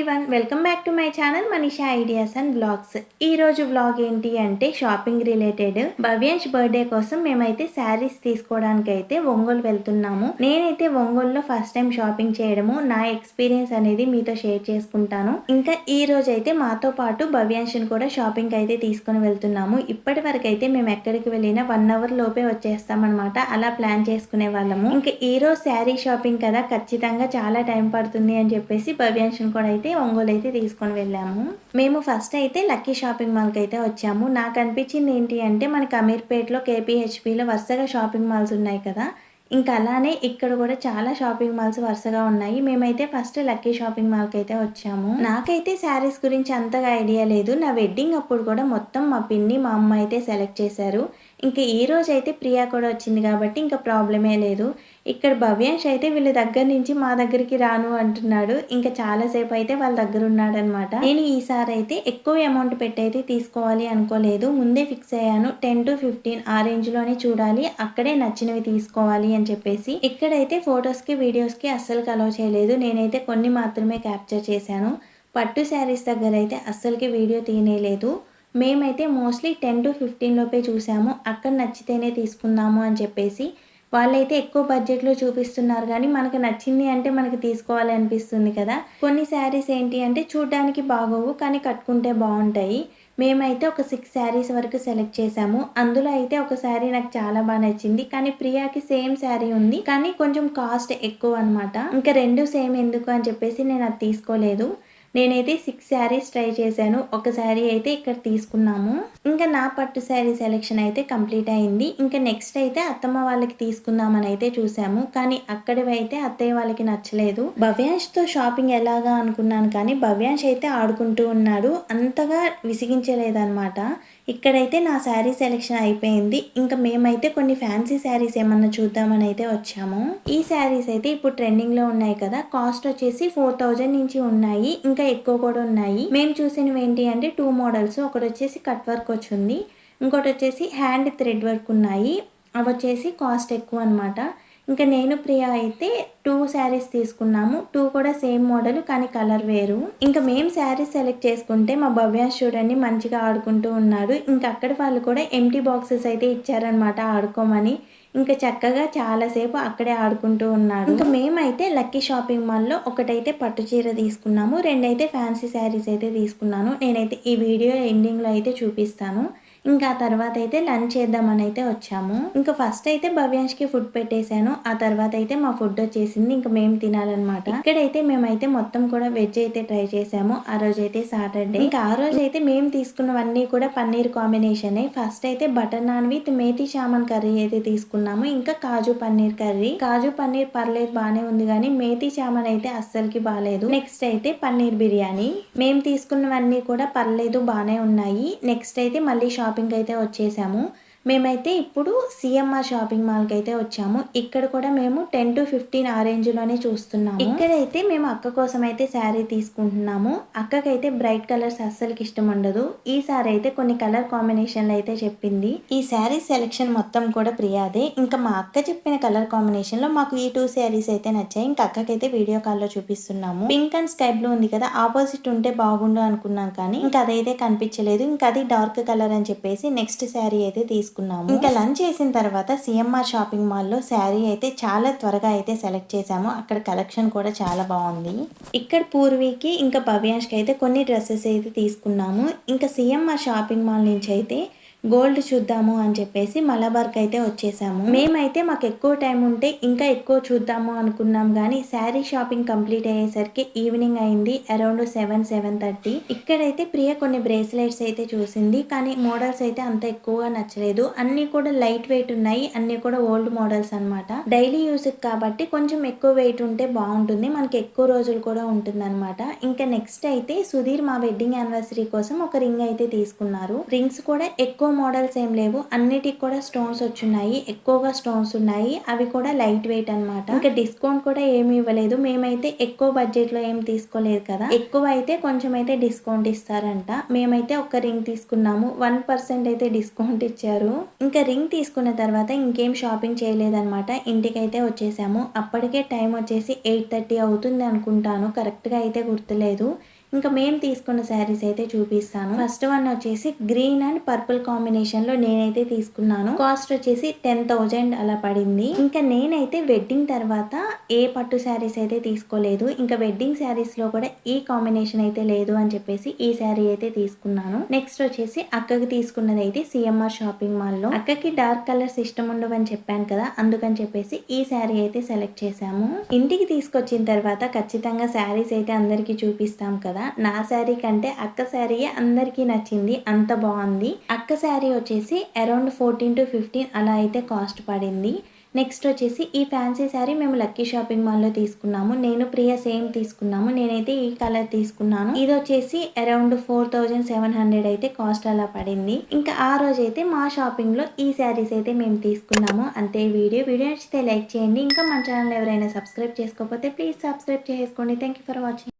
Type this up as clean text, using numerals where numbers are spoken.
Everyone welcome back to my channel Manisha ideas and vlogs. ఈ రోజు vlog ఏంటి అంటే షాపింగ్ రిలేటెడ్. భవ్యాంష్ బర్త్డే కోసం మేమైతే శారీస్ తీసుకోవడానికి అయితే ఒంగోలు వెళ్తున్నాము. నేనైతే ఒంగోలులో ఫస్ట్ టైం షాపింగ్ చేయడము, నా ఎక్స్పీరియన్స్ అనేది మీతో షేర్ చేసుకుంటాను. ఇంకా ఈ రోజు అయితే మాతో పాటు భవ్యాంష్ని కూడా షాపింగ్ అయితే తీసుకొని వెళ్తున్నాము. ఇప్పటి వరకు అయితే మేము ఎక్కడికి వెళ్ళినా 1 అవర్ లోపే వచ్చేస్తామన్నమాట. అలా ప్లాన్ చేసుకునే వాళ్ళము. ఇంకా ఈ రోజు శారీ షాపింగ్ కదా, ఖచ్చితంగా చాలా టైం పడుతుంది అని చెప్పేసి భవ్యాంష్ని కూడా అయితే ఒంగోలు అయితే తీసుకొని వెళ్ళాము. మేము ఫస్ట్ అయితే లక్కీ షాపింగ్ మాల్కి అయితే వచ్చాము. నాకు అనిపించింది ఏంటి అంటే మనకి అమీర్పేటలో కేపీహెచ్పిలో వరుసగా షాపింగ్ మాల్స్ ఉన్నాయి కదా, ఇంకా అలానే ఇక్కడ కూడా చాలా షాపింగ్ మాల్స్ వరుసగా ఉన్నాయి. మేమైతే ఫస్ట్ లక్కీ షాపింగ్ మాల్కి అయితే వచ్చాము. నాకైతే శారీస్ గురించి అంతగా ఐడియా లేదు. నా వెడ్డింగ్ అప్పుడు కూడా మొత్తం మా పిన్ని మా అమ్మ అయితే సెలెక్ట్ చేశారు. ఇంకా ఈ రోజు అయితే ప్రియా కూడా వచ్చింది కాబట్టి ఇంకా ప్రాబ్లమే లేదు. ఇక్కడ భవ్యాంష్ అయితే వీళ్ళ దగ్గర నుంచి మా దగ్గరికి రాను అంటున్నాడు. ఇంకా చాలాసేపు అయితే వాళ్ళ దగ్గర ఉన్నాడు అనమాట. నేను ఈసారి అయితే ఎక్కువ అమౌంట్ పెట్టి అయితే తీసుకోవాలి అనుకోలేదు. ముందే ఫిక్స్ అయ్యాను 10 to 15 ఆ రేంజ్ లోనే చూడాలి, అక్కడే నచ్చినవి తీసుకోవాలి అని చెప్పేసి. ఇక్కడైతే ఫొటోస్ కి వీడియోస్ కి అస్సలు అలౌ చేయలేదు. నేనైతే కొన్ని మాత్రమే క్యాప్చర్ చేశాను. పట్టు శారీస్ దగ్గర అయితే అస్సలకి వీడియో తీయలేదు. మేమైతే మోస్ట్లీ 10 to 15 లోపే చూసాము. అక్కడ నచ్చితేనే తీసుకుందాము అని చెప్పేసి. వాళ్ళైతే ఎక్కువ బడ్జెట్లో చూపిస్తున్నారు కానీ మనకు నచ్చింది అంటే మనకి తీసుకోవాలి అనిపిస్తుంది కదా. కొన్ని శారీస్ ఏంటి అంటే చూడడానికి బాగోవు కానీ కట్టుకుంటే బాగుంటాయి. మేమైతే ఒక 6 శారీస్ వరకు సెలెక్ట్ చేసాము. అందులో అయితే ఒక శారీ నాకు చాలా బాగా నచ్చింది, కానీ ప్రియాకి సేమ్ శారీ ఉంది కానీ కొంచెం కాస్ట్ ఎక్కువ అనమాట. ఇంకా 2 సేమ్ ఎందుకు అని చెప్పేసి నేను అది తీసుకోలేదు. నేనైతే 6 శారీస్ ట్రై చేశాను. ఒక శారీ అయితే ఇక్కడ తీసుకున్నాము. ఇంకా నా పట్టు శారీ సెలెక్షన్ అయితే కంప్లీట్ అయింది. ఇంకా నెక్స్ట్ అయితే అత్తమ్మ వాళ్ళకి తీసుకుందామని అయితే చూసాము, కానీ అక్కడివి అయితే అత్తయ్య వాళ్ళకి నచ్చలేదు. భవ్యాంష్తో షాపింగ్ ఎలాగా అనుకున్నాను కానీ భవ్యాంష్ అయితే ఆడుకుంటూ ఉన్నాడు, అంతగా విసిగించలేదన్నమాట. ఇక్కడైతే నా శారీ సెలెక్షన్ అయిపోయింది. ఇంకా మేమైతే కొన్ని ఫ్యాన్సీ శారీస్ ఏమన్నా చూద్దామని అయితే వచ్చాము. ఈ శారీస్ అయితే ఇప్పుడు ట్రెండింగ్ లో ఉన్నాయి కదా, కాస్ట్ వచ్చేసి 4000 నుంచి ఉన్నాయి, ఇంకా ఎక్కువ కూడా ఉన్నాయి. మేము చూసినవి ఏంటి అంటే 2 మోడల్స్. ఒకటి వచ్చేసి కట్ వర్క్ వచ్చింది, ఇంకోటి వచ్చేసి హ్యాండ్ థ్రెడ్ వర్క్ ఉన్నాయి. అవి వచ్చేసి కాస్ట్ ఎక్కువ అనమాట. ఇంకా నేను ప్రియా అయితే 2 శారీస్ తీసుకున్నాము. 2 కూడా సేమ్ మోడల్ కానీ కలర్ వేరు. ఇంకా మేము శారీస్ సెలెక్ట్ చేసుకుంటే మా భవ్యాంష్ చూడండి మంచిగా ఆడుకుంటూ ఉన్నాడు. ఇంకా అక్కడ వాళ్ళు కూడా ఎంటీ బాక్సెస్ అయితే ఇచ్చారనమాట ఆడుకోమని. ఇంకా చక్కగా చాలాసేపు అక్కడే ఆడుకుంటూ ఉన్నాడు. ఇంకా మేమైతే లక్కీ షాపింగ్ మాల్లో ఒకటైతే పట్టు చీర తీసుకున్నాము, 2 అయితే ఫ్యాన్సీ శారీస్ అయితే తీసుకున్నాను. నేనైతే ఈ వీడియో ఎండింగ్లో అయితే చూపిస్తాను. ఇంకా ఆ తర్వాత అయితే లంచ్ చేద్దామని అయితే వచ్చాము. ఇంకా ఫస్ట్ అయితే భవ్యాంష్కి ఫుడ్ పెట్టేశాను. ఆ తర్వాత అయితే మా ఫుడ్ వచ్చేసింది, ఇంకా మేము తినాలన్నమాట. ఇక్కడైతే మేమైతే మొత్తం కూడా వెజ్ అయితే ట్రై చేసాము. ఆ రోజు అయితే సాటర్డే. ఇంకా ఆ రోజు అయితే మేము తీసుకున్నవన్నీ కూడా పన్నీర్ కాంబినేషన్. ఫస్ట్ అయితే butter naan with methi chaman curry అయితే తీసుకున్నాము. ఇంకా కాజు పన్నీర్ కర్రీ. కాజు పన్నీర్ పర్లేదు బానే ఉంది కానీ మేథీ చామన్ అయితే అస్సలకి బాలేదు. నెక్స్ట్ అయితే పన్నీర్ బిర్యానీ. మేము తీసుకున్నవన్నీ కూడా పర్లేదు బానే ఉన్నాయి. నెక్స్ట్ అయితే మళ్ళీ షాపింగ్ అయితే వచ్చేసాము. మేమైతే ఇప్పుడు సిఎంఆర్ షాపింగ్ మాల్కి అయితే వచ్చాము. ఇక్కడ కూడా మేము 10 to 15 ఆ రేంజ్ లోనే చూస్తున్నాము. ఇక్కడైతే మేము అక్క కోసం అయితే శారీ తీసుకుంటున్నాము. అక్కకైతే బ్రైట్ కలర్స్ అస్సలకి ఇష్టం ఉండదు. ఈ శారీ అయితే కొన్ని కలర్ కాంబినేషన్లు అయితే చెప్పింది. ఈ శారీ సెలెక్షన్ మొత్తం కూడా ప్రియాదే. ఇంకా మా అక్క చెప్పిన కలర్ కాంబినేషన్ లో మాకు ఈ 2 శారీస్ అయితే నచ్చాయి. ఇంకా అక్కకైతే వీడియో కాల్ లో చూపిస్తున్నాము. పింక్ అండ్ స్కై బ్లూ ఉంది కదా, ఆపోజిట్ ఉంటే బాగుండు అనుకున్నాం కానీ ఇంకా అదైతే కనిపించలేదు. ఇంకా అది డార్క్ కలర్ అని చెప్పేసి నెక్స్ట్ శారీ అయితే తీసుకున్నాము. ఇంకా లంచ్ చేసిన తర్వాత సిఎంఆర్ షాపింగ్ మాల్ లో శారీ అయితే చాలా త్వరగా అయితే సెలెక్ట్ చేసాము. అక్కడ కలెక్షన్ కూడా చాలా బాగుంది. ఇక్కడ పూర్వీకి ఇంకా భవ్యాంష్కి అయితే కొన్ని డ్రెస్సెస్ అయితే తీసుకున్నాము. ఇంకా సిఎంఆర్ షాపింగ్ మాల్ నుంచి అయితే గోల్డ్ చూద్దాము అని చెప్పేసి మలబార్కి అయితే వచ్చేసాము. మేమైతే మాకు ఎక్కువ టైం ఉంటే ఇంకా ఎక్కువ చూద్దాము అనుకున్నాం కానీ శారీ షాపింగ్ కంప్లీట్ అయ్యేసరికి ఈవినింగ్ అయింది, అరౌండ్ 7-7:30. ఇక్కడైతే ప్రియ కొన్ని బ్రేస్లెట్స్ అయితే చూసింది కానీ మోడల్స్ అయితే అంత ఎక్కువగా నచ్చలేదు. అన్ని కూడా లైట్ వెయిట్ ఉన్నాయి, అన్ని కూడా ఓల్డ్ మోడల్స్ అనమాట. డైలీ యూజ్ కాబట్టి కొంచెం ఎక్కువ వెయిట్ ఉంటే బాగుంటుంది, మనకి ఎక్కువ రోజులు కూడా ఉంటుంది అనమాట. ఇంకా నెక్స్ట్ అయితే సుధీర్ మా వెడ్డింగ్ యానివర్సరీ కోసం ఒక రింగ్ అయితే తీసుకున్నారు. రింగ్స్ కూడా ఎక్కువ మోడల్స్ ఏం లేవు, అన్నిటికి కూడా స్టోన్స్ వచ్చున్నాయి, ఎక్కువగా స్టోన్స్ ఉన్నాయి. అవి కూడా లైట్ వెయిట్ అనమాట. ఇంకా డిస్కౌంట్ కూడా ఏమి ఇవ్వలేదు. మేమైతే ఎక్కువ బడ్జెట్ లో ఏం తీసుకోలేదు కదా, ఎక్కువ అయితే కొంచెం అయితే డిస్కౌంట్ ఇస్తారంట. మేమైతే ఒక రింగ్ తీసుకున్నాము, 1% అయితే డిస్కౌంట్ ఇచ్చారు. ఇంకా రింగ్ తీసుకున్న తర్వాత ఇంకేం షాపింగ్ చేయలేదన్నమాట. ఇంటికైతే వచ్చేసాము. అప్పటికే టైం వచ్చేసి 8:30 అవుతుంది అనుకుంటాను, కరెక్ట్ గా అయితే గుర్తులేదు. ఇంకా మేము తీసుకున్న శారీస్ అయితే చూపిస్తాను. ఫస్ట్ వన్ వచ్చేసి గ్రీన్ అండ్ పర్పుల్ కాంబినేషన్ లో నేనైతే తీసుకున్నాను. కాస్ట్ వచ్చేసి 10,000 అలా పడింది. ఇంకా నేనైతే వెడ్డింగ్ తర్వాత ఏ పట్టు శారీస్ అయితే తీసుకోలేదు. ఇంకా వెడ్డింగ్ శారీస్ లో కూడా ఈ కాంబినేషన్ అయితే లేదు అని చెప్పేసి ఈ శారీ అయితే తీసుకున్నాను. నెక్స్ట్ వచ్చేసి అక్కకి తీసుకున్నది అయితే సిఎంఆర్ షాపింగ్ మాల్ లో. అక్కకి డార్క్ కలర్స్ ఇష్టం ఉండవు అని చెప్పాను కదా, అందుకని చెప్పేసి ఈ శారీ అయితే సెలెక్ట్ చేసాము. ఇంటికి తీసుకొచ్చిన తర్వాత ఖచ్చితంగా శారీస్ అయితే అందరికి చూపిస్తాం కదా. నా శారీ కంటే అక్క శారీ అందరికి నచ్చింది, అంత బాగుంది. అక్క శారీ వచ్చేసి అరౌండ్ 14 to 15 అలా అయితే కాస్ట్ పడింది. నెక్స్ట్ వచ్చేసి ఈ ఫ్యాన్సీ శారీ మేము లక్కీ షాపింగ్ మాల్లో తీసుకున్నాము. నేను ప్రియా సేమ్ తీసుకున్నాము. నేనైతే ఈ కలర్ తీసుకున్నాను. ఇది వచ్చేసి అరౌండ్ 4,700 అయితే కాస్ట్ అలా పడింది. ఇంకా ఆ రోజు అయితే మా షాపింగ్ లో ఈ శారీస్ అయితే మేము తీసుకున్నాము. అంతే. వీడియో నచ్చితే లైక్ చేయండి. ఇంకా మన ఛానల్ ఎవరైనా సబ్స్క్రైబ్ చేసుకోకపోతే ప్లీజ్ సబ్స్క్రైబ్ చేసుకోండి. Thank you for watching.